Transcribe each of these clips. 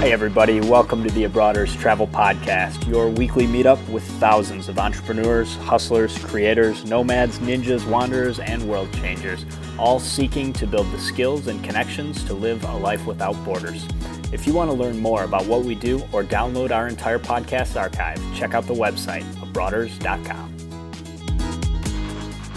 Hey everybody, welcome to the Abroaders Travel Podcast, your weekly meetup with thousands of entrepreneurs, hustlers, creators, nomads, ninjas, wanderers, and world changers, all seeking to build the skills and connections to live a life without borders. If you want to learn more about what we do or download our entire podcast archive, check out the website, abroaders.com.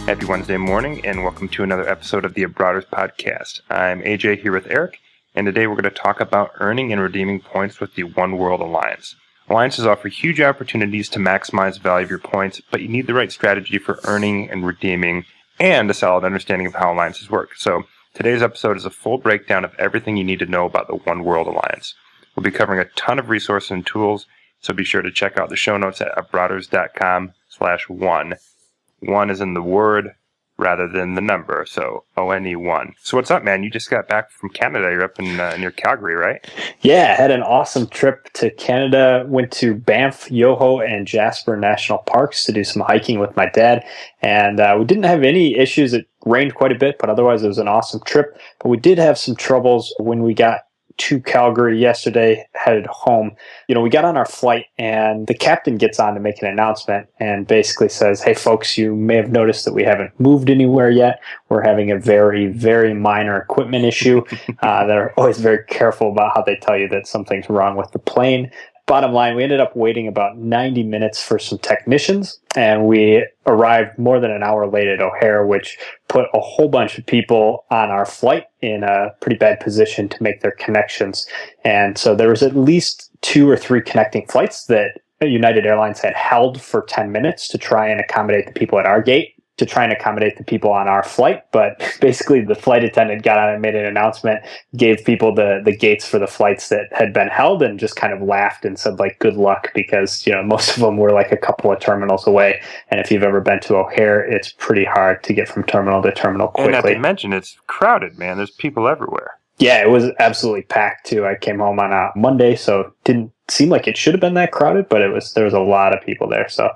Happy Wednesday morning, and welcome to another episode of the Abroaders Podcast. I'm AJ here with Erik. And today we're going to talk about earning and redeeming points with the One World Alliance. Alliances offer huge opportunities to maximize the value of your points, but you need the right strategy for earning and redeeming and a solid understanding of how alliances work. So today's episode is a full breakdown of everything you need to know about the One World Alliance. We'll be covering a ton of resources and tools, so be sure to check out the show notes at abroaders.com/one. One is in the word rather than the number, so ONE1. So what's up, man? You just got back from Canada. You're up in near Calgary, right? Yeah, I had an awesome trip to Canada. Went to Banff, Yoho, and Jasper National Parks to do some hiking with my dad. And we didn't have any issues. It rained quite a bit, but otherwise it was an awesome trip. But we did have some troubles when we got to Calgary yesterday, headed home. We got on our flight and the captain gets on to make an announcement and basically says, hey folks, you may have noticed that we haven't moved anywhere yet. We're having a very, very minor equipment issue. They're always very careful about how they tell you that something's wrong with the plane. Bottom line, we ended up waiting about 90 minutes for some technicians, and we arrived more than an hour late at O'Hare, which put a whole bunch of people on our flight in a pretty bad position to make their connections. And so there was at least 2 or 3 connecting flights that United Airlines had held for 10 minutes to try and accommodate the people at our gate, to try and accommodate the people on our flight. But basically the flight attendant got on and made an announcement, gave people the gates for the flights that had been held, and just kind of laughed and said, like, good luck, because most of them were like a couple of terminals away. And if you've ever been to O'Hare, it's pretty hard to get from terminal to terminal quickly. And not to mention, it's crowded, man. There's people everywhere. Yeah, it was absolutely packed too. I came home on a Monday, so it didn't seem like it should have been that crowded, but there was a lot of people there. So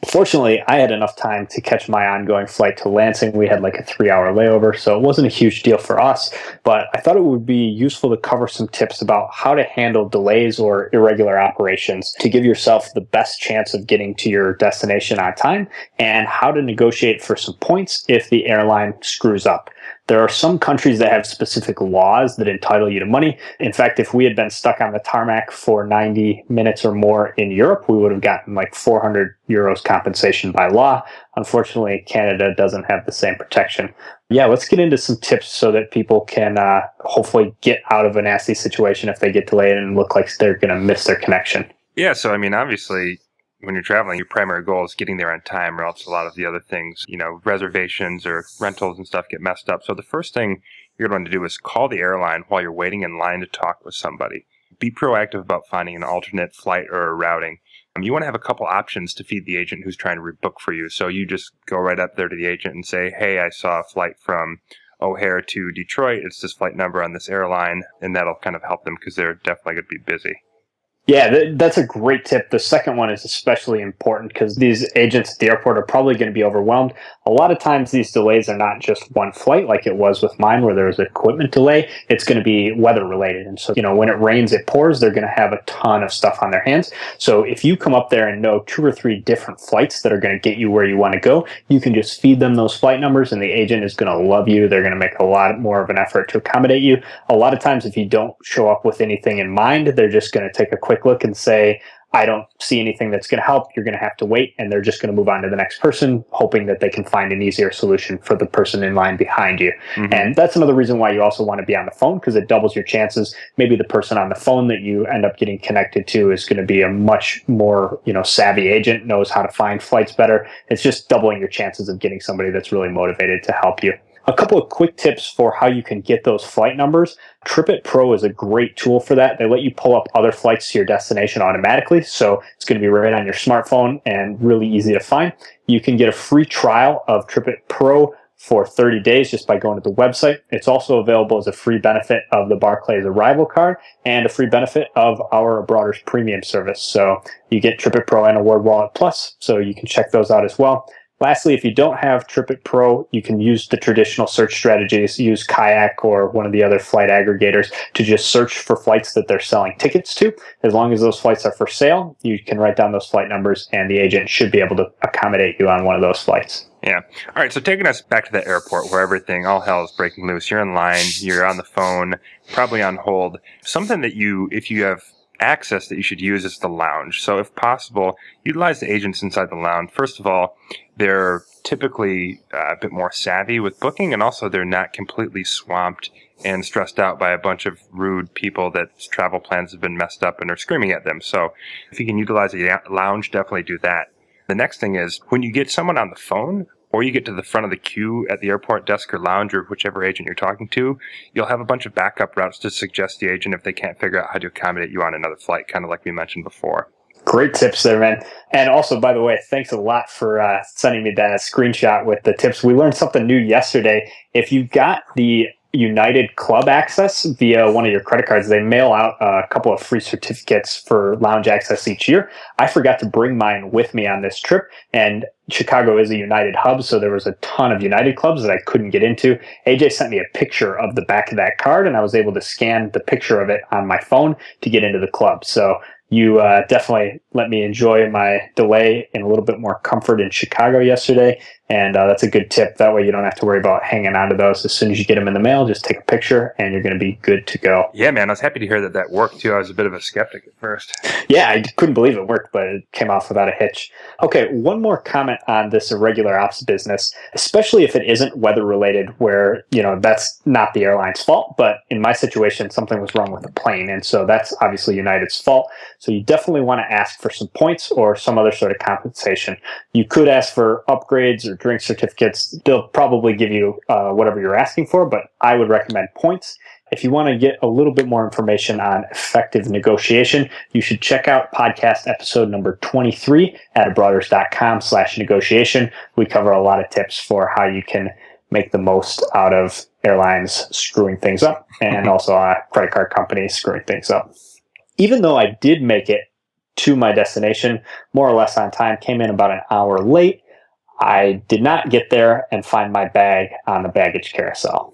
fortunately, I had enough time to catch my ongoing flight to Lansing. We had like a 3-hour layover, so it wasn't a huge deal for us, but I thought it would be useful to cover some tips about how to handle delays or irregular operations to give yourself the best chance of getting to your destination on time, and how to negotiate for some points if the airline screws up. There are some countries that have specific laws that entitle you to money. In fact, if we had been stuck on the tarmac for 90 minutes or more in Europe, we would have gotten like 400 euros compensation by law. Unfortunately, Canada doesn't have the same protection. Yeah, let's get into some tips so that people can hopefully get out of a nasty situation if they get delayed and look like they're going to miss their connection. Yeah, so I mean, obviously, when you're traveling, your primary goal is getting there on time, or else a lot of the other things, reservations or rentals and stuff get messed up. So the first thing you're going to do is call the airline while you're waiting in line to talk with somebody. Be proactive about finding an alternate flight or routing. You want to have a couple options to feed the agent who's trying to rebook for you. So you just go right up there to the agent and say, hey, I saw a flight from O'Hare to Detroit. It's this flight number on this airline, and that'll kind of help them because they're definitely going to be busy. Yeah, that's a great tip. The second one is especially important because these agents at the airport are probably going to be overwhelmed. A lot of times these delays are not just one flight like it was with mine where there was an equipment delay. It's going to be weather related. And so, when it rains, it pours, they're going to have a ton of stuff on their hands. So if you come up there and know 2 or 3 different flights that are going to get you where you want to go, you can just feed them those flight numbers and the agent is going to love you. They're going to make a lot more of an effort to accommodate you. A lot of times if you don't show up with anything in mind, they're just going to take a quick look and say, I don't see anything that's going to help. You're going to have to wait. And they're just going to move on to the next person, hoping that they can find an easier solution for the person in line behind you. Mm-hmm. And that's another reason why you also want to be on the phone, because it doubles your chances. Maybe the person on the phone that you end up getting connected to is going to be a much more, savvy agent, knows how to find flights better. It's just doubling your chances of getting somebody that's really motivated to help you. A couple of quick tips for how you can get those flight numbers. TripIt Pro is a great tool for that. They let you pull up other flights to your destination automatically, so it's going to be right on your smartphone and really easy to find. You can get a free trial of TripIt Pro for 30 days just by going to the website. It's also available as a free benefit of the Barclays Arrival Card and a free benefit of our Abroaders Premium service. So you get TripIt Pro and Award Wallet Plus, so you can check those out as well. Lastly, if you don't have TripIt Pro, you can use the traditional search strategies, use Kayak or one of the other flight aggregators to just search for flights that they're selling tickets to. As long as those flights are for sale, you can write down those flight numbers and the agent should be able to accommodate you on one of those flights. Yeah. All right. So taking us back to the airport where everything, all hell is breaking loose. You're in line, you're on the phone, probably on hold. Something that if you have access that you should use is the lounge. So if possible, utilize the agents inside the lounge. First of all, they're typically a bit more savvy with booking, and also they're not completely swamped and stressed out by a bunch of rude people that travel plans have been messed up and are screaming at them. So if you can utilize a lounge, definitely do that. The next thing is when you get someone on the phone or you get to the front of the queue at the airport desk or lounge or whichever agent you're talking to, you'll have a bunch of backup routes to suggest the agent if they can't figure out how to accommodate you on another flight, kind of like we mentioned before. Great tips there, man. And also, by the way, thanks a lot for sending me that screenshot with the tips. We learned something new yesterday. If you've got the United Club access via one of your credit cards, they mail out a couple of free certificates for lounge access each year. I forgot to bring mine with me on this trip, and Chicago is a United hub, so there was a ton of United clubs that I couldn't get into. AJ sent me a picture of the back of that card, and I was able to scan the picture of it on my phone to get into the club. So you definitely let me enjoy my delay in a little bit more comfort in Chicago yesterday. And that's a good tip. That way you don't have to worry about hanging on to those. As soon as you get them in the mail, just take a picture and you're going to be good to go. Yeah, man. I was happy to hear that worked too. I was a bit of a skeptic at first. Yeah, I couldn't believe it worked, but it came off without a hitch. Okay, one more comment on this irregular ops business, especially if it isn't weather related, where, that's not the airline's fault. But in my situation, something was wrong with the plane. And so that's obviously United's fault. So you definitely want to ask for some points or some other sort of compensation. You could ask for upgrades or drink certificates. They'll probably give you whatever you're asking for, but I would recommend points. If you want to get a little bit more information on effective negotiation, you should check out podcast episode number 23 at abroaders.com/negotiation. We cover a lot of tips for how you can make the most out of airlines screwing things up and also credit card companies screwing things up. Even though I did make it to my destination more or less on time, came in about an hour late, I did not get there and find my bag on the baggage carousel.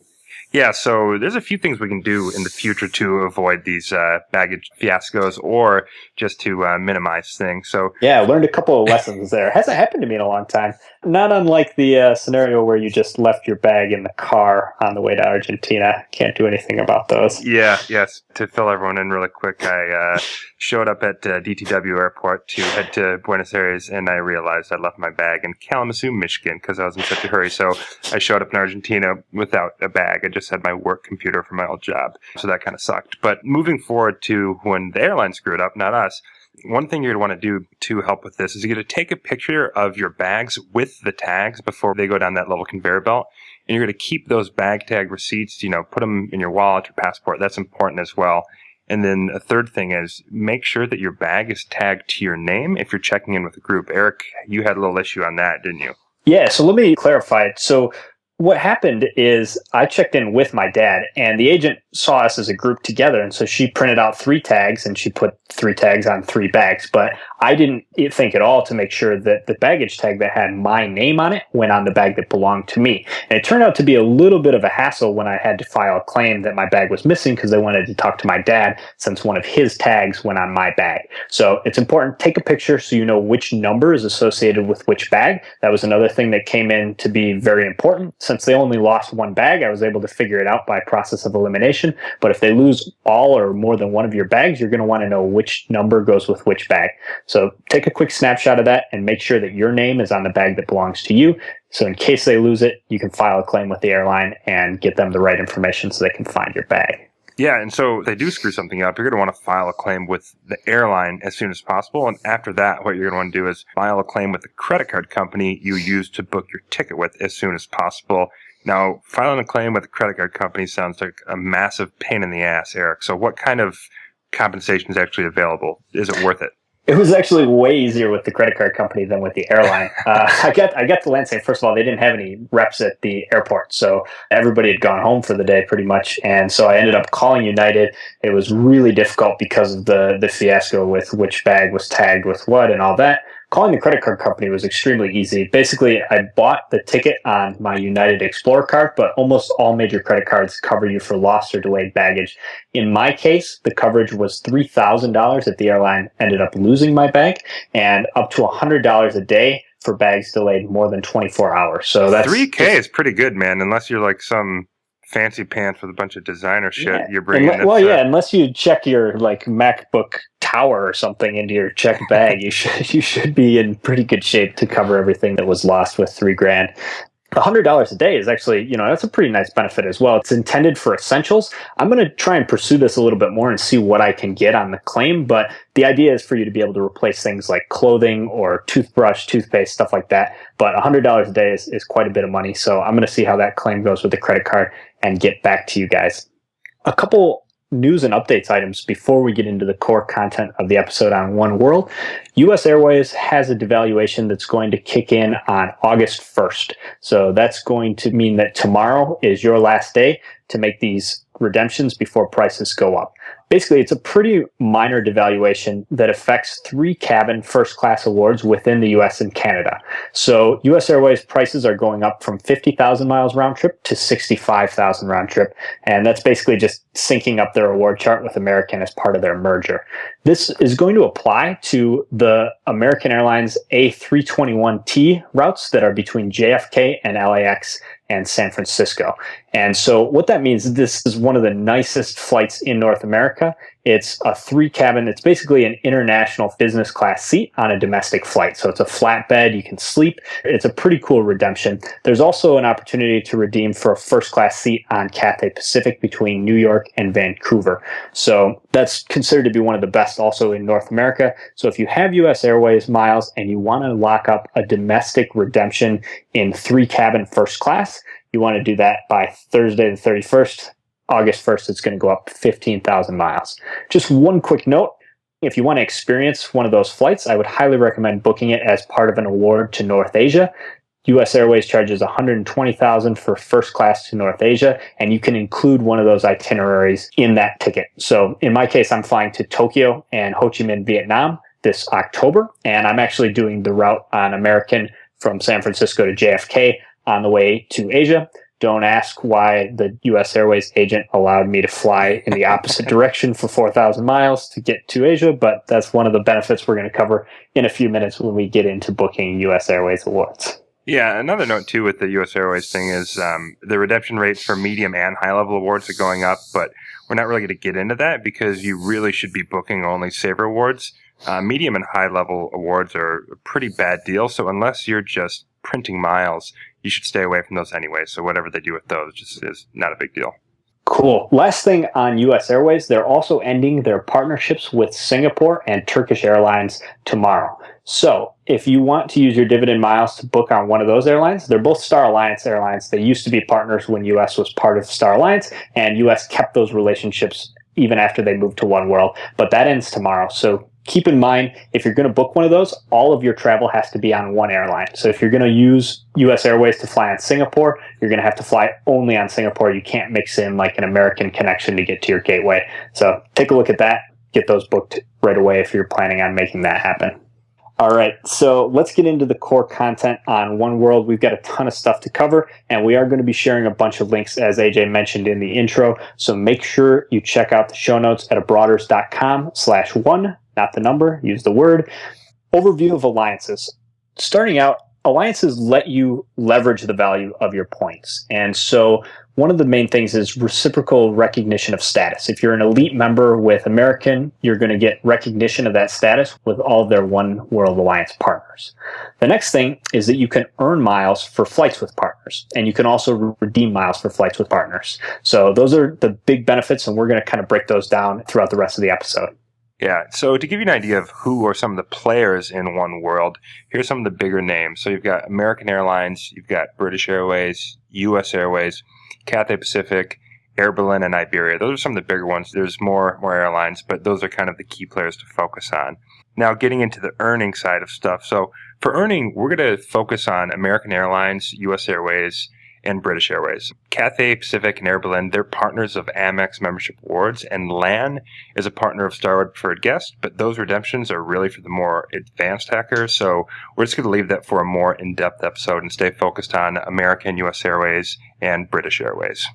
Yeah, so there's a few things we can do in the future to avoid these baggage fiascos or just to minimize things. So yeah, I learned a couple of lessons there. It hasn't happened to me in a long time. Not unlike the scenario where you just left your bag in the car on the way to Argentina. Can't do anything about those. Yeah, yes. To fill everyone in really quick, I showed up at DTW Airport to head to Buenos Aires, and I realized I left my bag in Kalamazoo, Michigan, because I was in such a hurry. So I showed up in Argentina without a bag. I just had my work computer for my old job. So that kind of sucked. But moving forward to when the airline screwed up, not us, one thing you're going to want to do to help with this is you're going to take a picture of your bags with the tags before they go down that little conveyor belt. And you're going to keep those bag tag receipts, put them in your wallet or passport. That's important as well. And then a third thing is make sure that your bag is tagged to your name if you're checking in with a group. Eric, you had a little issue on that, didn't you? Yeah, so let me clarify it. So what happened is I checked in with my dad, and the agent saw us as a group together, and so she printed out 3 tags, and she put 3 tags on 3 bags. But I didn't think at all to make sure that the baggage tag that had my name on it went on the bag that belonged to me. And it turned out to be a little bit of a hassle when I had to file a claim that my bag was missing because they wanted to talk to my dad since one of his tags went on my bag. So it's important, take a picture so you know which number is associated with which bag. That was another thing that came in to be very important. Since they only lost 1 bag, I was able to figure it out by process of elimination. But if they lose all or more than one of your bags, you're going to want to know which number goes with which bag. So take a quick snapshot of that and make sure that your name is on the bag that belongs to you. So in case they lose it, you can file a claim with the airline and get them the right information so they can find your bag. Yeah, and so if they do screw something up, you're going to want to file a claim with the airline as soon as possible. And after that, what you're going to want to do is file a claim with the credit card company you used to book your ticket with as soon as possible. Now, filing a claim with a credit card company sounds like a massive pain in the ass, Eric. So what kind of compensation is actually available? Is it worth it? It was actually way easier with the credit card company than with the airline. I got to land saying, first of all, they didn't have any reps at the airport. So everybody had gone home for the day pretty much. And so I ended up calling United. It was really difficult because of the fiasco with which bag was tagged with what and all that. calling the credit card company was extremely easy. Basically, I bought the ticket on my United Explorer card, but almost all major credit cards cover you for lost or delayed baggage. In my case, the coverage was $3,000 if the airline ended up losing my bag, and up to $100 a day for bags delayed more than 24 hours. So that's $3K is pretty good, man, unless you're like some fancy pants with a bunch of designer shit you're bringing. Unless you check your like MacBook Tower or something into your checked bag, you should be in pretty good shape to cover everything that was lost with $3,000. $100 a day is actually, that's a pretty nice benefit as well. It's intended for essentials. I'm going to try and pursue this a little bit more and see what I can get on the claim. But the idea is for you to be able to replace things like clothing or toothbrush, toothpaste, stuff like that. But $100 a day is quite a bit of money. So I'm going to see how that claim goes with the credit card and get back to you guys. A couple news and updates items before we get into the core content of the episode on One World. US Airways has a devaluation that's going to kick in on August 1st. So that's going to mean that tomorrow is your last day to make these redemptions before prices go up. Basically, it's a pretty minor devaluation that affects 3 cabin first class awards within the US and Canada. So US Airways prices are going up from 50,000 miles round trip to 65,000 round trip. And that's basically just syncing up their award chart with American as part of their merger. This is going to apply to the American Airlines A321T routes that are between JFK and LAX and San Francisco. And so what that means is this is one of the nicest flights in North America. It's a 3 cabin. It's basically an international business class seat on a domestic flight. So it's a flat bed. You can sleep. It's a pretty cool redemption. There's also an opportunity to redeem for a first class seat on Cathay Pacific between New York and Vancouver. So that's considered to be one of the best also in North America. So if you have US Airways miles and you want to lock up a domestic redemption in 3 cabin first class, you want to do that by Thursday the 31st. August 1st, it's going to go up 15,000 miles. Just one quick note. If you want to experience one of those flights, I would highly recommend booking it as part of an award to North Asia. US Airways charges $120,000 for first class to North Asia, and you can include one of those itineraries in that ticket. So in my case, I'm flying to Tokyo and Ho Chi Minh, Vietnam this October, and I'm actually doing the route on American from San Francisco to JFK on the way to Asia. Don't ask why the US Airways agent allowed me to fly in the opposite direction for 4,000 miles to get to Asia, but that's one of the benefits we're going to cover in a few minutes when we get into booking US Airways awards. Yeah, another note too with the US Airways thing is the redemption rates for medium and high level awards are going up, but we're not really going to get into that because you really should be booking only Saver awards. Medium and high level awards are a pretty bad deal, so unless you're just printing miles, you should stay away from those anyway. So whatever they do with those just is not a big deal. Cool. Last thing on US Airways, they're also ending their partnerships with Singapore and Turkish Airlines tomorrow. So if you want to use your dividend miles to book on one of those airlines, they're both Star Alliance airlines. They used to be partners when US was part of Star Alliance, and US kept those relationships even after they moved to One World. But that ends tomorrow. So keep in mind, if you're going to book one of those, all of your travel has to be on one airline. So if you're going to use US Airways to fly on Singapore, you're going to have to fly only on Singapore. You can't mix in like an American connection to get to your gateway. So take a look at that. Get those booked right away if you're planning on making that happen. All right, so let's get into the core content on One World. We've got a ton of stuff to cover, and we are going to be sharing a bunch of links, as AJ mentioned in the intro. So make sure you check out the show notes at abroaders.com/one, not the number, use the word. Overview of alliances. Starting out, alliances let you leverage the value of your points. And so one of the main things is reciprocal recognition of status. If you're an elite member with American, you're going to get recognition of that status with all of their One World Alliance partners. The next thing is that you can earn miles for flights with partners, and you can also redeem miles for flights with partners. So those are the big benefits, and we're going to kind of break those down throughout the rest of the episode. Yeah, so to give you an idea of who are some of the players in One World, here's some of the bigger names. So you've got American Airlines, you've got British Airways, US Airways, Cathay Pacific, Air Berlin, and Iberia. Those are some of the bigger ones. There's more airlines, but those are kind of the key players to focus on. Now, getting into the earning side of stuff. So for earning, we're going to focus on American Airlines, US Airways, and British Airways. Cathay Pacific and Air Berlin, they're partners of Amex membership awards, and LAN is a partner of Starwood Preferred Guest, but those redemptions are really for the more advanced hackers, so we're just going to leave that for a more in-depth episode and stay focused on American, US Airways, and British Airways.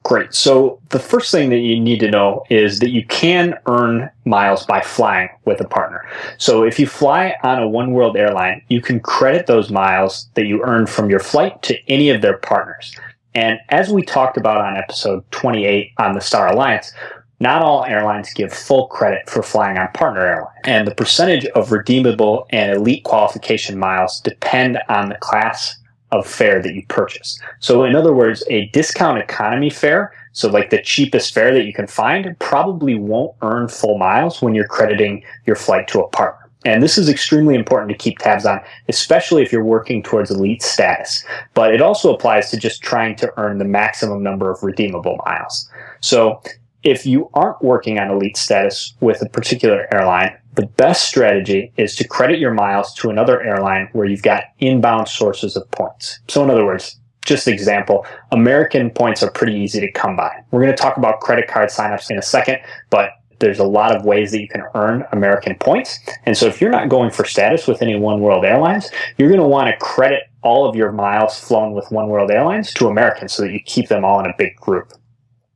Great. So the first thing that you need to know is that you can earn miles by flying with a partner. So if you fly on a One World airline, you can credit those miles that you earn from your flight to any of their partners. And as we talked about on episode 28 on the Star Alliance, not all airlines give full credit for flying on partner airlines. And the percentage of redeemable and elite qualification miles depend on the class of fare that you purchase. So in other words, a discount economy fare, so like the cheapest fare that you can find, probably won't earn full miles when you're crediting your flight to a partner. And this is extremely important to keep tabs on, especially if you're working towards elite status. But it also applies to just trying to earn the maximum number of redeemable miles. So if you aren't working on elite status with a particular airline, the best strategy is to credit your miles to another airline where you've got inbound sources of points. So in other words, just example, American points are pretty easy to come by. We're going to talk about credit card signups in a second, but there's a lot of ways that you can earn American points. And so if you're not going for status with any One World Airlines, you're going to want to credit all of your miles flown with One World Airlines to American so that you keep them all in a big group.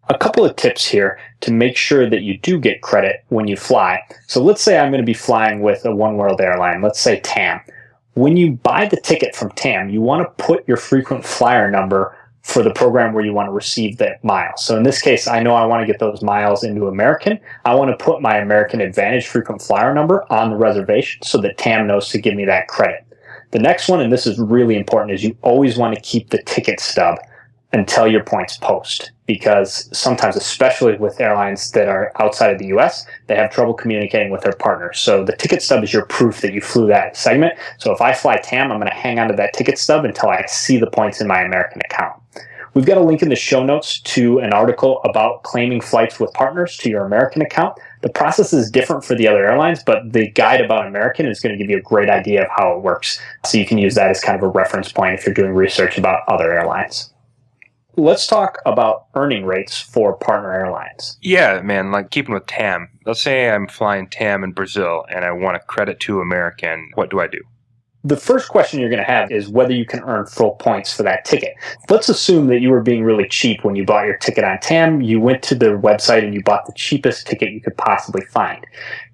A couple of tips here to make sure that you do get credit when you fly. So let's say I'm going to be flying with a One World airline, let's say TAM. When you buy the ticket from TAM, you want to put your frequent flyer number for the program where you want to receive that miles. So in this case, I know I want to get those miles into American. I want to put my American Advantage frequent flyer number on the reservation so that TAM knows to give me that credit. The next one, and this is really important, is you always want to keep the ticket stub until your points post, because sometimes, especially with airlines that are outside of the US, they have trouble communicating with their partners. So the ticket stub is your proof that you flew that segment. So if I fly TAM, I'm going to hang on to that ticket stub until I see the points in my American account. We've got a link in the show notes to an article about claiming flights with partners to your American account. The process is different for the other airlines, but the guide about American is going to give you a great idea of how it works. So you can use that as kind of a reference point if you're doing research about other airlines. Let's talk about earning rates for partner airlines. Yeah, man, like keeping with TAM. Let's say I'm flying TAM in Brazil and I want to credit to American. What do I do? The first question you're going to have is whether you can earn full points for that ticket. Let's assume that you were being really cheap when you bought your ticket on TAM. You went to the website and you bought the cheapest ticket you could possibly find.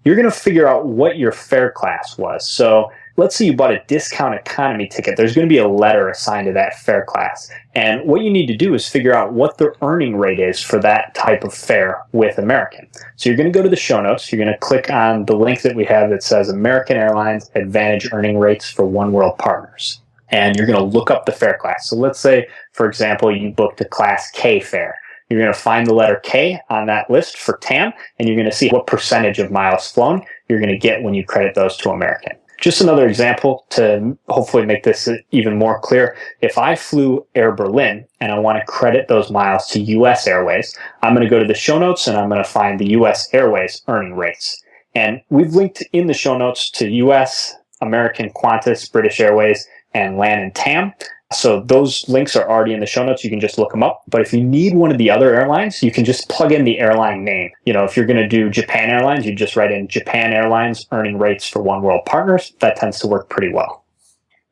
You're going to figure out what your fare class was. So let's say you bought a discount economy ticket. There's going to be a letter assigned to that fare class. And what you need to do is figure out what the earning rate is for that type of fare with American. So you're going to go to the show notes. You're going to click on the link that we have that says American Airlines Advantage Earning Rates for One World Partners. And you're going to look up the fare class. So let's say, for example, you booked a Class K fare. You're going to find the letter K on that list for TAM, and you're going to see what percentage of miles flown you're going to get when you credit those to American. Just another example to hopefully make this even more clear. If I flew Air Berlin and I want to credit those miles to US Airways, I'm going to go to the show notes and I'm going to find the US Airways earning rates. And we've linked in the show notes to US, American, Qantas, British Airways, and LAN and TAM. So those links are already in the show notes. You can just look them up. But if you need one of the other airlines, you can just plug in the airline name. You know, if you're going to do Japan Airlines, you just write in Japan Airlines earning rates for One World Partners. That tends to work pretty well.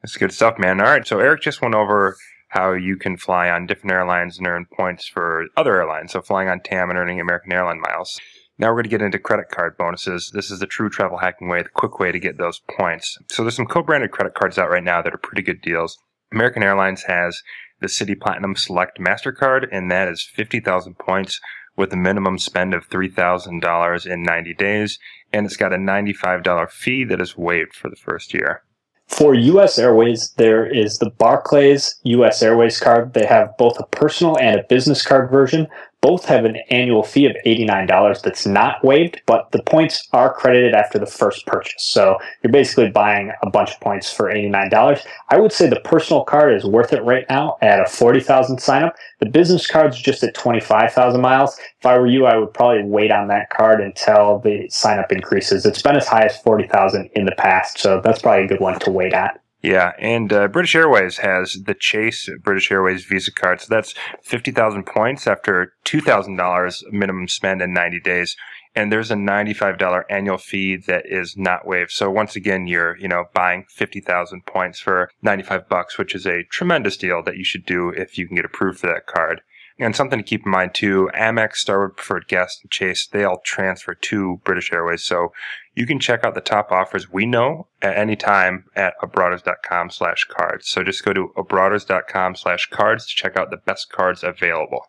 That's good stuff, man. All right. So Eric just went over how you can fly on different airlines and earn points for other airlines. So flying on TAM and earning American airline miles. Now we're going to get into credit card bonuses. This is the true travel hacking way, the quick way to get those points. So there's some co-branded credit cards out right now that are pretty good deals. American Airlines has the Citi Platinum Select MasterCard, and that is 50,000 points with a minimum spend of $3,000 in 90 days, and it's got a $95 fee that is waived for the first year. For US Airways, there is the Barclays US Airways card. They have both a personal and a business card version. Both have an annual fee of $89 that's not waived, but the points are credited after the first purchase. So you're basically buying a bunch of points for $89. I would say the personal card is worth it right now at a 40,000 sign up. The business card's just at 25,000 miles. If I were you, I would probably wait on that card until the sign up increases. It's been as high as 40,000 in the past, so that's probably a good one to wait at. Yeah, and British Airways has the Chase British Airways Visa card. So that's 50,000 points after $2,000 minimum spend in 90 days. And there's a $95 annual fee that is not waived. So once again, you're, buying 50,000 points for $95, which is a tremendous deal that you should do if you can get approved for that card. And something to keep in mind too, Amex, Starwood Preferred Guest, and Chase, they all transfer to British Airways. So you can check out the top offers we know at any time at abroaders.com/cards. So just go to abroaders.com/cards to check out the best cards available.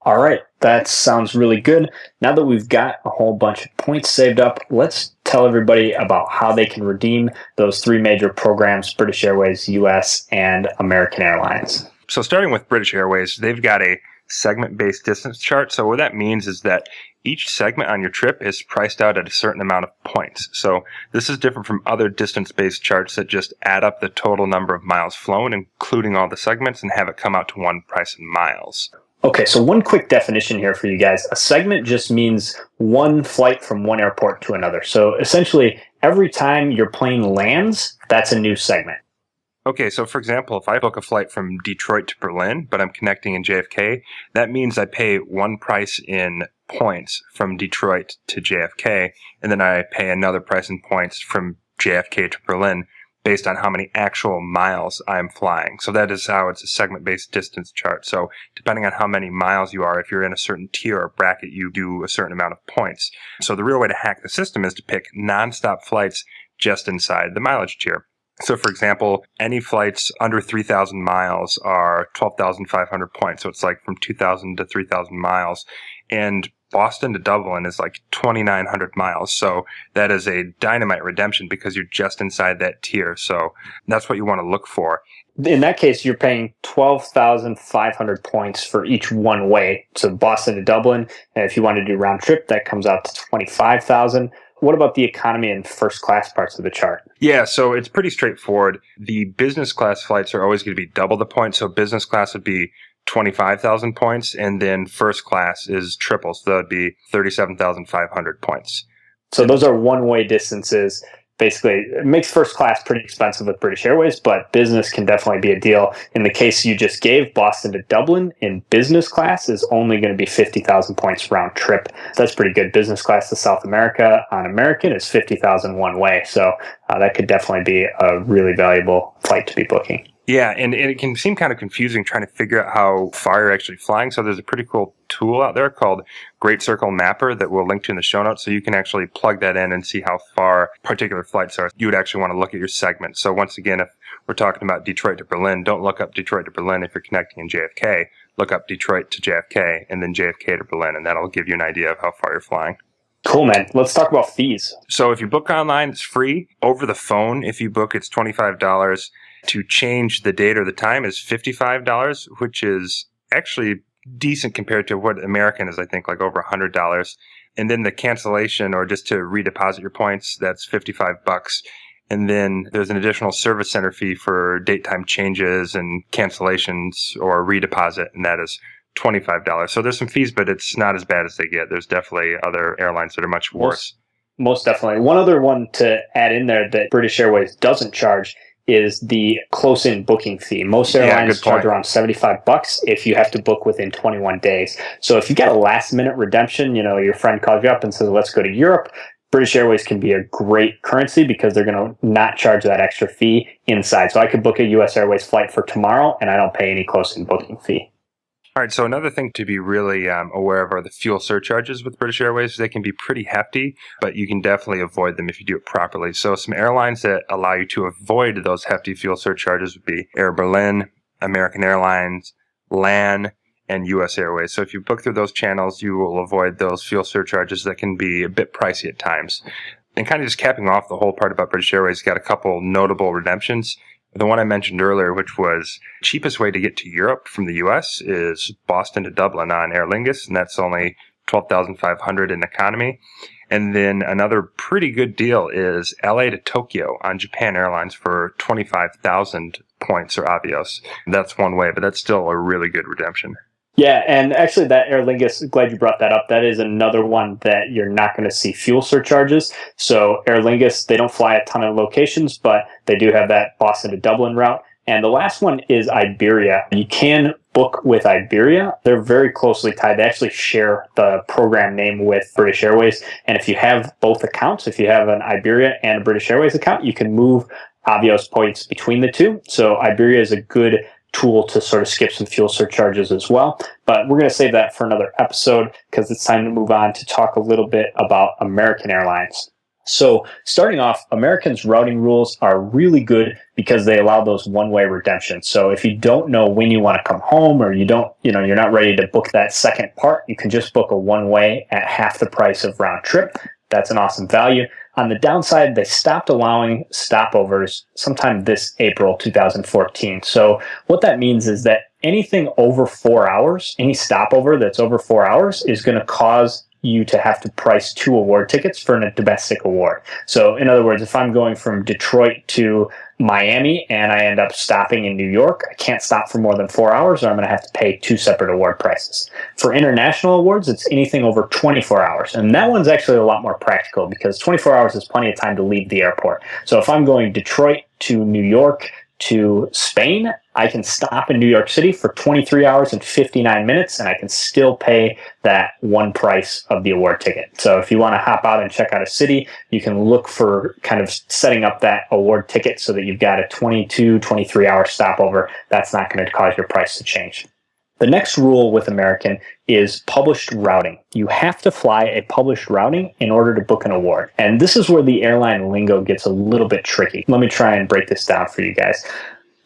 All right, that sounds really good. Now that we've got a whole bunch of points saved up, let's tell everybody about how they can redeem those three major programs, British Airways, US, and American Airlines. So starting with British Airways, they've got a segment-based distance chart. So what that means is that each segment on your trip is priced out at a certain amount of points. So this is different from other distance-based charts that just add up the total number of miles flown, including all the segments, and have it come out to one price in miles. Okay, so one quick definition here for you guys. A segment just means one flight from one airport to another. So essentially, every time your plane lands, that's a new segment. Okay, so for example, if I book a flight from Detroit to Berlin, but I'm connecting in JFK, that means I pay one price in points from Detroit to JFK, and then I pay another price in points from JFK to Berlin based on how many actual miles I'm flying. So that is how it's a segment-based distance chart. So depending on how many miles you are, if you're in a certain tier or bracket, you do a certain amount of points. So the real way to hack the system is to pick nonstop flights just inside the mileage tier. So, for example, any flights under 3,000 miles are 12,500 points. So it's like from 2,000 to 3,000 miles. And Boston to Dublin is like 2,900 miles. So that is a dynamite redemption because you're just inside that tier. So that's what you want to look for. In that case, you're paying 12,500 points for each one way. So Boston to Dublin, and if you want to do round trip, that comes out to 25,000. What about the economy and first class parts of the chart? Yeah, so it's pretty straightforward. The business class flights are always going to be double the points. So business class would be 25,000 points, and then first class is triple. So that would be 37,500 points. So those are one-way distances. Basically, it makes first class pretty expensive with British Airways, but business can definitely be a deal. In the case you just gave, Boston to Dublin in business class is only going to be 50,000 points round trip. So that's pretty good. Business class to South America on American is 50,000 one way. So that could definitely be a really valuable flight to be booking. Yeah, and it can seem kind of confusing trying to figure out how far you're actually flying. So there's a pretty cool tool out there called Great Circle Mapper that we'll link to in the show notes. So you can actually plug that in and see how far particular flights are. You would actually want to look at your segment. So once again, if we're talking about Detroit to Berlin, don't look up Detroit to Berlin if you're connecting in JFK. Look up Detroit to JFK and then JFK to Berlin, and that'll give you an idea of how far you're flying. Cool, man. Let's talk about fees. So if you book online, it's free. Over the phone, if you book, it's $25. To change the date or the time is $55, which is actually decent compared to what American is, I think, like over $100. And then the cancellation or just to redeposit your points, that's $55. And then there's an additional service center fee for date time changes and cancellations or redeposit, and that is $25. So there's some fees, but it's not as bad as they get. There's definitely other airlines that are much worse. Most definitely. One other one to add in there that British Airways doesn't charge is the close-in booking fee. Most airlines charge around $75 if you have to book within 21 days. So if you get a last-minute redemption, your friend calls you up and says, let's go to Europe, British Airways can be a great currency because they're going to not charge that extra fee inside. So I could book a US Airways flight for tomorrow, and I don't pay any close-in booking fee. All right, so another thing to be really aware of are the fuel surcharges with British Airways. They can be pretty hefty, but you can definitely avoid them if you do it properly. So some airlines that allow you to avoid those hefty fuel surcharges would be Air Berlin, American Airlines, LAN, and US Airways. So if you book through those channels, you will avoid those fuel surcharges that can be a bit pricey at times. And kind of just capping off the whole part about British Airways, got a couple notable redemptions. The one I mentioned earlier, which was cheapest way to get to Europe from the US, is Boston to Dublin on Aer Lingus, and that's only $12,500 in economy. And then another pretty good deal is LA to Tokyo on Japan Airlines for 25,000 points or Avios. That's one way, but that's still a really good redemption. Yeah, and actually that Aer Lingus, glad you brought that up. That is another one that you're not going to see fuel surcharges. So Aer Lingus, they don't fly a ton of locations, but they do have that Boston to Dublin route. And the last one is Iberia. You can book with Iberia. They're very closely tied. They actually share the program name with British Airways. And if you have both accounts, if you have an Iberia and a British Airways account, you can move Avios points between the two. So Iberia is a good tool to sort of skip some fuel surcharges as well. But we're going to save that for another episode because it's time to move on to talk a little bit about American Airlines. So starting off, American's routing rules are really good because they allow those one-way redemptions. So if you don't know when you want to come home or you're not ready to book that second part, you can just book a one-way at half the price of round trip. That's an awesome value. On the downside, they stopped allowing stopovers sometime this April 2014. So what that means is that anything over 4 hours, any stopover that's over 4 hours is going to cause you to have to price 2 award tickets for a domestic award. So in other words, if I'm going from Detroit to Miami and I end up stopping in New York, I can't stop for more than 4 hours or I'm going to have to pay 2 separate award prices. For international awards, it's anything over 24 hours. And that one's actually a lot more practical because 24 hours is plenty of time to leave the airport. So if I'm going Detroit to New York to Spain, I can stop in New York City for 23 hours and 59 minutes, and I can still pay that one price of the award ticket. So if you want to hop out and check out a city, you can look for kind of setting up that award ticket so that you've got a 22, 23-hour stopover. That's not going to cause your price to change. The next rule with American is published routing. You have to fly a published routing in order to book an award. And this is where the airline lingo gets a little bit tricky. Let me try and break this down for you guys.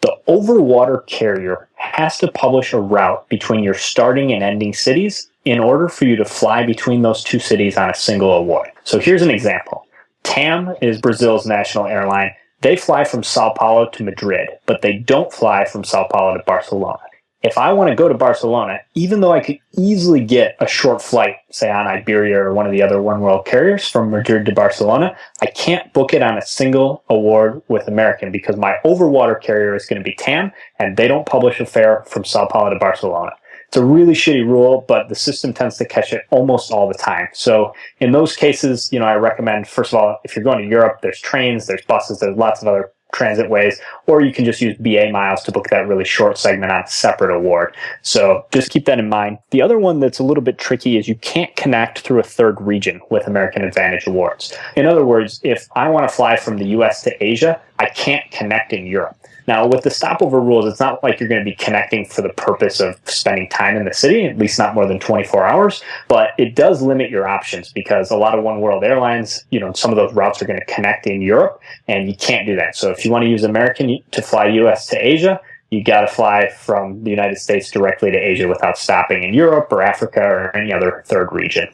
The overwater carrier has to publish a route between your starting and ending cities in order for you to fly between those two cities on a single award. So here's an example. TAM is Brazil's national airline. They fly from Sao Paulo to Madrid, but they don't fly from Sao Paulo to Barcelona. If I want to go to Barcelona, even though I could easily get a short flight, say on Iberia or one of the other One World carriers from Madrid to Barcelona, I can't book it on a single award with American because my overwater carrier is going to be TAM and they don't publish a fare from Sao Paulo to Barcelona. It's a really shitty rule, but the system tends to catch it almost all the time. So in those cases, I recommend, first of all, if you're going to Europe, there's trains, there's buses, there's lots of other transit ways, or you can just use BA miles to book that really short segment on a separate award. So just keep that in mind. The other one that's a little bit tricky is you can't connect through a third region with American Advantage awards. In other words, if I want to fly from the US to Asia, I can't connect in Europe. Now, with the stopover rules, it's not like you're going to be connecting for the purpose of spending time in the city, at least not more than 24 hours, but it does limit your options because a lot of One World airlines, some of those routes are going to connect in Europe, and you can't do that. So if you want to use American to fly US to Asia, you got to fly from the United States directly to Asia without stopping in Europe or Africa or any other third region.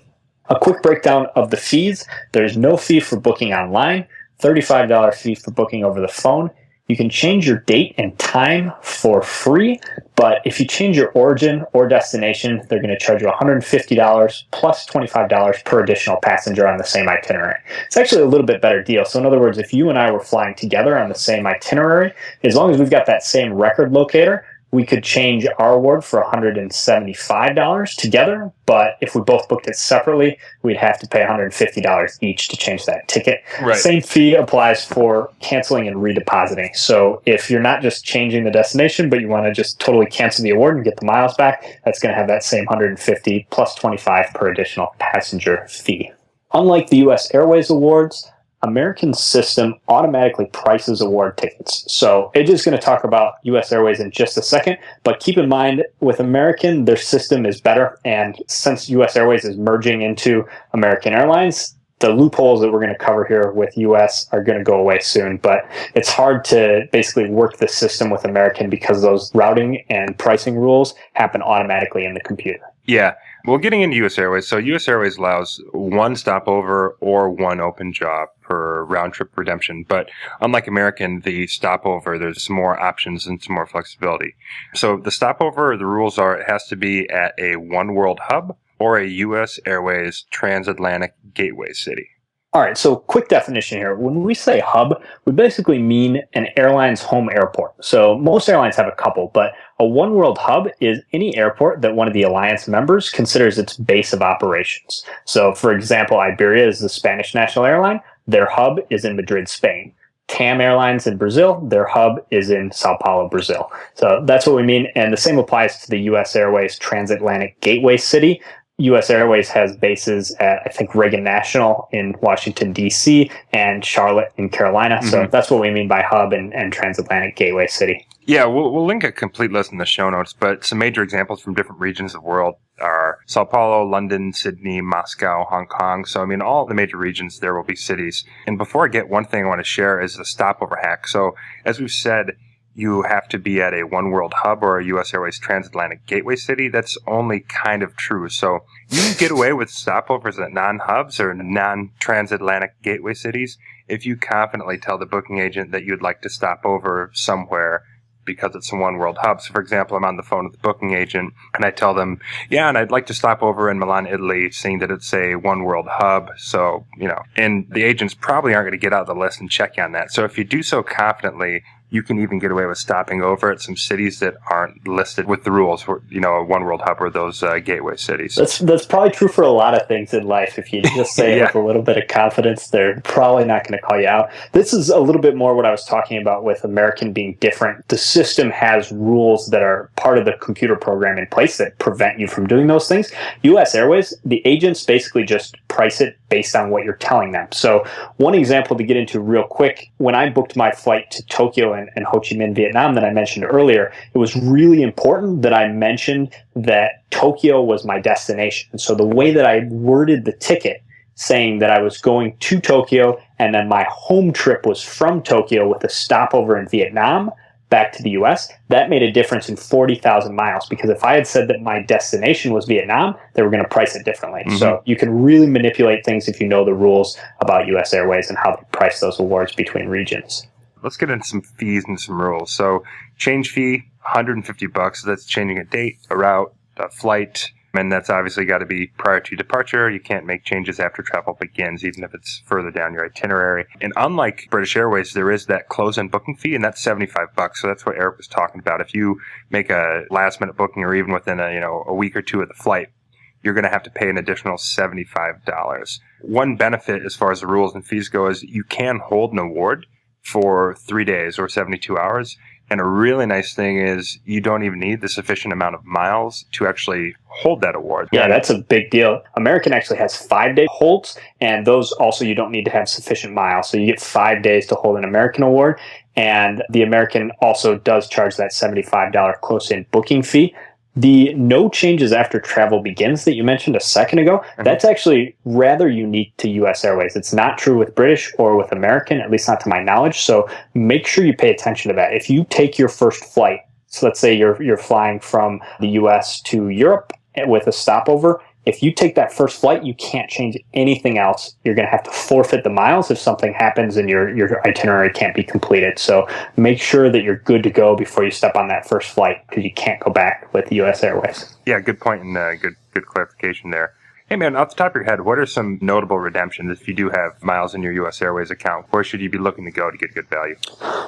A quick breakdown of the fees. There's no fee for booking online, $35 fee for booking over the phone. You can change your date and time for free, but if you change your origin or destination, they're going to charge you $150 plus $25 per additional passenger on the same itinerary. It's actually a little bit better deal. So in other words, if you and I were flying together on the same itinerary, as long as we've got that same record locator, we could change our award for $175 together, but if we both booked it separately, we'd have to pay $150 each to change that ticket. Right. Same fee applies for canceling and redepositing. So if you're not just changing the destination, but you want to just totally cancel the award and get the miles back, that's going to have that same $150 plus $25 per additional passenger fee. Unlike the US Airways awards, American's system automatically prices award tickets. So AJ is going to talk about US Airways in just a second, but keep in mind with American, their system is better. And since US Airways is merging into American Airlines, the loopholes that we're going to cover here with US are going to go away soon. But it's hard to basically work the system with American because those routing and pricing rules happen automatically in the computer. Yeah. Well, getting into U.S. Airways, so U.S. Airways allows one stopover or one open job per round trip redemption. But unlike American, the stopover, there's some more options and some more flexibility. So the stopover, the rules are it has to be at a One World hub or a U.S. Airways transatlantic gateway city. All right, so quick definition here. When we say hub, we basically mean an airline's home airport. So most airlines have a couple, but a one world hub is any airport that one of the alliance members considers its base of operations. So for example, Iberia is the Spanish national airline. Their hub is in Madrid, Spain. TAM Airlines in Brazil, their hub is in Sao Paulo, Brazil. So that's what we mean. And the same applies to the US Airways Transatlantic Gateway City. US Airways has bases at, I think, Reagan National in Washington, D.C. and Charlotte in Carolina. Mm-hmm. So that's what we mean by hub and transatlantic gateway city. Yeah, we'll link a complete list in the show notes, but some major examples from different regions of the world are Sao Paulo, London, Sydney, Moscow, Hong Kong. So, I mean, all the major regions, there will be cities. And before I get, one thing I want to share is the stopover hack. So, as we've said, you have to be at a One World hub or a U.S. Airways transatlantic gateway city. That's only kind of true. So you can get away with stopovers at non-hubs or non-transatlantic gateway cities if you confidently tell the booking agent that you'd like to stop over somewhere because it's a One World hub. So, for example, I'm on the phone with the booking agent, and I tell them, yeah, and I'd like to stop over in Milan, Italy, seeing that it's a One World hub. So, and the agents probably aren't going to get out of the list and check you on that. So if you do so confidently, you can even get away with stopping over at some cities that aren't listed with the rules for, a One World hub or those gateway cities. That's probably true for a lot of things in life. If you just say it with a little bit of confidence, they're probably not going to call you out. This is a little bit more what I was talking about with American being different. The system has rules that are part of the computer program in place that prevent you from doing those things. US Airways, the agents basically just price it based on what you're telling them. So one example to get into real quick, when I booked my flight to Tokyo and Ho Chi Minh, Vietnam that I mentioned earlier, it was really important that I mentioned that Tokyo was my destination. So the way that I worded the ticket, saying that I was going to Tokyo and then my home trip was from Tokyo with a stopover in Vietnam back to the US, that made a difference in 40,000 miles, because if I had said that my destination was Vietnam, they were going to price it differently. Mm-hmm. So you can really manipulate things if you know the rules about US Airways and how they price those awards between regions. Let's get into some fees and some rules. So change fee, $150. So that's changing a date, a route, a flight, and that's obviously got to be prior to departure. You can't make changes after travel begins, even if it's further down your itinerary. And unlike British Airways, there is that close-in booking fee, and that's $75. So that's what Erik was talking about. If you make a last-minute booking, or even within a week or two of the flight, you're going to have to pay an additional $75. One benefit as far as the rules and fees go is you can hold an award for 3 days or 72 hours. And a really nice thing is you don't even need the sufficient amount of miles to actually hold that award. Yeah, that's a big deal. American actually has 5-day holds, and those also you don't need to have sufficient miles. So you get 5 days to hold an American award, and the American also does charge that $75 close-in booking fee. The no changes after travel begins that you mentioned a second ago, that's actually rather unique to US Airways. It's not true with British or with American, at least not to my knowledge. So make sure you pay attention to that. If you take your first flight, so let's say you're flying from the US to Europe with a stopover, if you take that first flight, you can't change anything else. You're going to have to forfeit the miles if something happens and your itinerary can't be completed. So make sure that you're good to go before you step on that first flight, because you can't go back with US Airways. Yeah, good point and good clarification there. Hey man, off the top of your head, what are some notable redemptions if you do have miles in your US Airways account? Where should you be looking to go to get good value?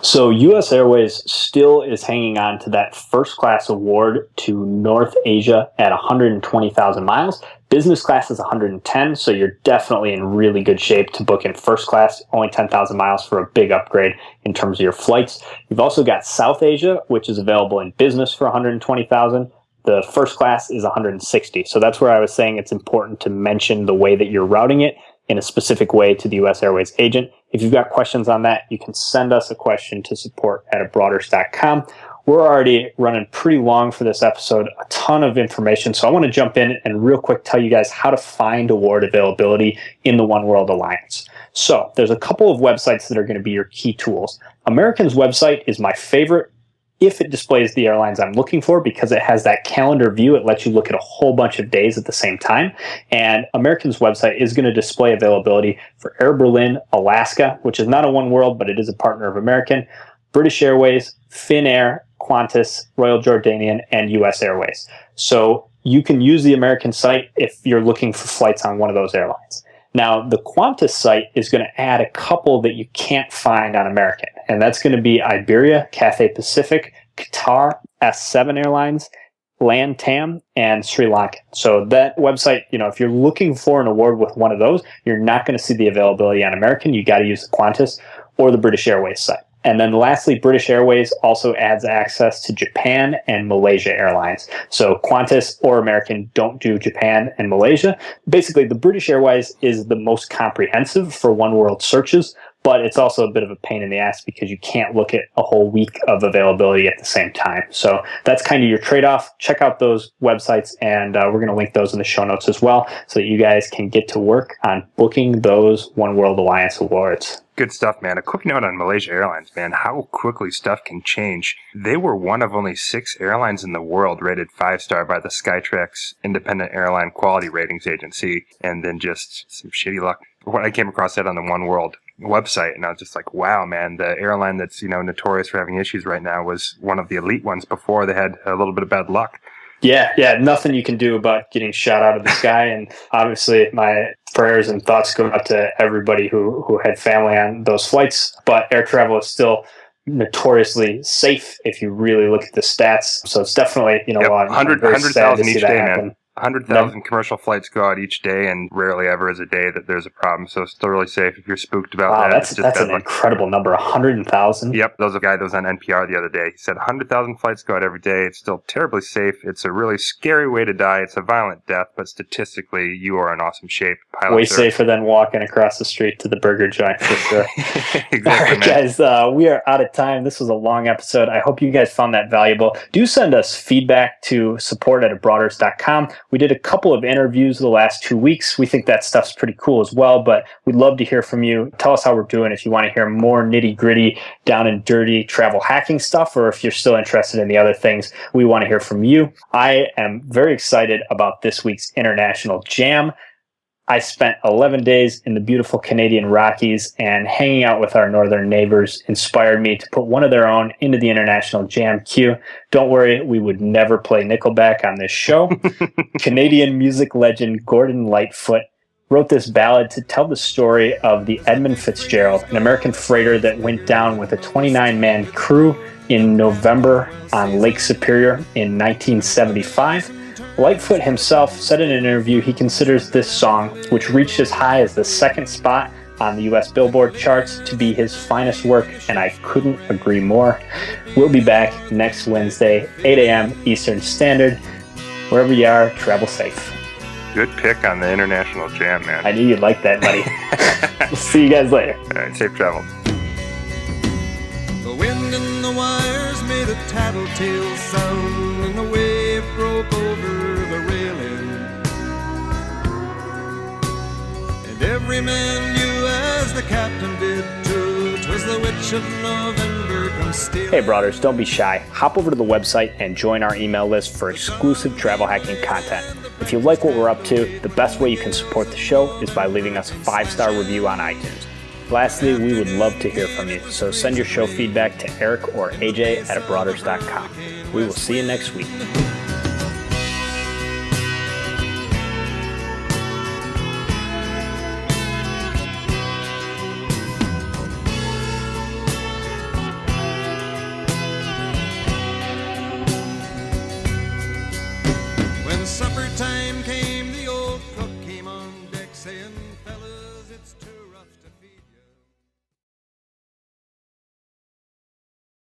So US Airways still is hanging on to that first class award to North Asia at 120,000 miles. Business class is 110, so you're definitely in really good shape to book in first class, only 10,000 miles for a big upgrade in terms of your flights. You've also got South Asia, which is available in business for 120,000. The first class is 160. So that's where I was saying it's important to mention the way that you're routing it in a specific way to the US Airways agent. If you've got questions on that, you can send us a question to support@abroaders.com. We're already running pretty long for this episode, a ton of information. So I want to jump in and real quick tell you guys how to find award availability in the One World Alliance. So there's a couple of websites that are going to be your key tools. American's website is my favorite if it displays the airlines I'm looking for, because it has that calendar view. It lets you look at a whole bunch of days at the same time. And American's website is going to display availability for Air Berlin, Alaska, which is not a One World, but it is a partner of American, British Airways, Finnair, Qantas, Royal Jordanian, and US Airways. So you can use the American site if you're looking for flights on one of those airlines. Now, the Qantas site is going to add a couple that you can't find on American, and that's going to be Iberia, Cathay Pacific, Qatar, S7 Airlines, LATAM, and Sri Lanka. So that website, if you're looking for an award with one of those, you're not going to see the availability on American. You got to use the Qantas or the British Airways site. And then lastly, British Airways also adds access to Japan and Malaysia Airlines. So Qantas or American don't do Japan and Malaysia. Basically, the British Airways is the most comprehensive for one world searches, but it's also a bit of a pain in the ass because you can't look at a whole week of availability at the same time. So that's kind of your trade-off. Check out those websites, and we're going to link those in the show notes as well so that you guys can get to work on booking those One World Alliance awards. Good stuff, man. A quick note on Malaysia Airlines, man. How quickly stuff can change. They were one of only 6 airlines in the world rated 5-star by the Skytrax Independent Airline Quality Ratings Agency, and then just some shitty luck. When I came across that on the One World website, and I was just like, wow, man, the airline that's, notorious for having issues right now was one of the elite ones before they had a little bit of bad luck. Yeah, nothing you can do about getting shot out of the sky. And obviously my prayers and thoughts go out to everybody who had family on those flights. But air travel is still notoriously safe if you really look at the stats. So it's definitely, Yep, I'm 100,000 each day, happen. man. 100,000 commercial flights go out each day, and rarely ever is a day that there's a problem. So it's still really safe if you're spooked about Wow, that. that's an incredible number, 100,000. Yep, there was a guy that was on NPR the other day. He said 100,000 flights go out every day. It's still terribly safe. It's a really scary way to die. It's a violent death, but statistically, you are in awesome shape. Pilots Way safer than walking across the street to the burger joint, for sure. Exactly, all right, guys, we are out of time. This was a long episode. I hope you guys found that valuable. Do send us feedback to support@abroaders.com. We did a couple of interviews the last 2 weeks. We think that stuff's pretty cool as well, but we'd love to hear from you. Tell us how we're doing if you want to hear more nitty-gritty, down and dirty travel hacking stuff, or if you're still interested in the other things. We want to hear from you. I am very excited about this week's International Jam. I spent 11 days in the beautiful Canadian Rockies, and hanging out with our northern neighbors inspired me to put one of their own into the International Jam queue. Don't worry, we would never play Nickelback on this show. Canadian music legend Gordon Lightfoot wrote this ballad to tell the story of the Edmund Fitzgerald, an American freighter that went down with a 29-man crew in November on Lake Superior in 1975. Lightfoot himself said in an interview he considers this song, which reached as high as the 2nd spot on the U.S. Billboard charts, to be his finest work, and I couldn't agree more. We'll be back next Wednesday, 8 a.m. Eastern Standard. Wherever you are, travel safe. Good pick on the International Jam, man. I knew you'd like that, buddy. We'll see you guys later. All right, safe travels. The wind in the wires made a tattletale sound, and the wave broke over the railing. And every man knew, as the captain did too, 'twas the witch of November come stealing. Hey, brothers, don't be shy. Hop over to the website and join our email list for exclusive travel hacking content. If you like what we're up to, the best way you can support the show is by leaving us a 5-star review on iTunes. Lastly, we would love to hear from you, so send your show feedback to Erik or AJ@abroaders.com. We will see you next week. When supper time came, the old cook came on deck saying,